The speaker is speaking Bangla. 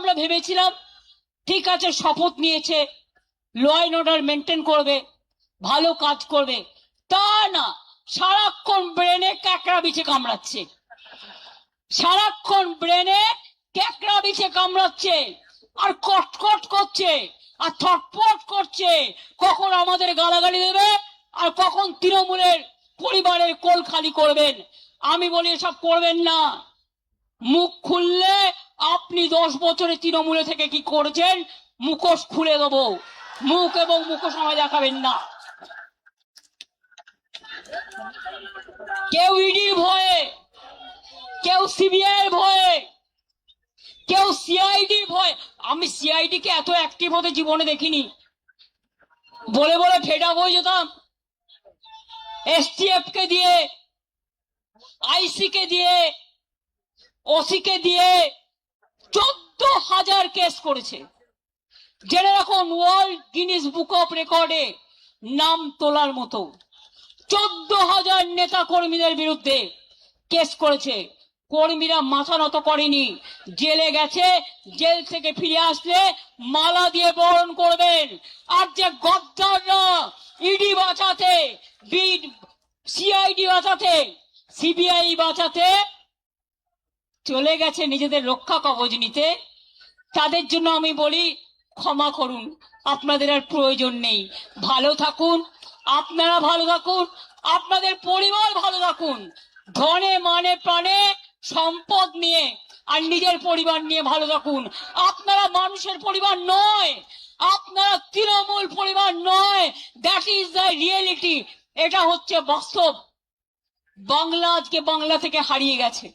আমরা ভেবেছিলাম ঠিক আছে, শপথ নিয়েছে, ল অ্যান্ড অর্ডার মেনটেন করবে, ভালো কাজ করবে। তা না, সারাক্ষণ ব্রেনে ক্যাকড়া বিছে কামড়াচ্ছে, সারাক্ষণ ব্রেনে ক্যাকড়া বিছে কামড়াচ্ছে, আর কটকট করছে, আর ছটফট করছে, কখন আমাদের গালাগালি দেবে আর কখন তৃণমূলের পরিবারের কোল খালি করবেন। আমি বলি এসব করবেন না। মুখ খুললে আপনি 10 বছরে তৃণমূলে থেকে কি করেছেন মুখোশ খুলে দেবো, মুখ এবং মুখোশ আমায় দেখাবেন না। কেউ ইডির ভয়ে, কেউ সিবিআই এর ভয়ে, কেউ সিআইডির ভয়। আমি সিআইডি কে এত অ্যাক্টিভ হতে জীবনে দেখিনি। বলে বলে ফেড আপ হয়ে যেতাম। এসটিএফ কে দিয়ে, আইসি কে দিয়ে, ওসি কে দিয়ে 14,000 কেস করেছে। জেনে রাখুন, ওয়ার্ল্ড গিনিস বুক অফ রেকর্ডে নাম তোলার মতো 14,000 নেতা কর্মীদের বিরুদ্ধে কেস করেছে। কর্মীরা মাথা নত করেনি, জেলে গেছে, জেল থেকে ফিরে আসলে মালা দিয়ে বরণ করবেন। আর যে গদ্দাররা ইডি বাঁচাতে, সিআইডি বাঁচাতে, সিবিআই বাঁচাতে চলে গেছে নিজেদের রক্ষা কবচ নিতে, তাদের জন্য আমি বলি ক্ষমা করুন, আপনাদের আর প্রয়োজন নেই। ভালো থাকুন, আপনারা ভালো থাকুন, আপনাদের পরিবার ভালো থাকুন, ধনে মানে প্রাণে সম্পদ নিয়ে আর নিজের পরিবার নিয়ে ভালো থাকুন। আপনারা মানুষের পরিবার নয়, আপনারা তৃণমূল পরিবার নয়। That is the reality. এটা হচ্ছে বাস্তব। বাংলা আজকে বাংলা থেকে হারিয়ে গেছে।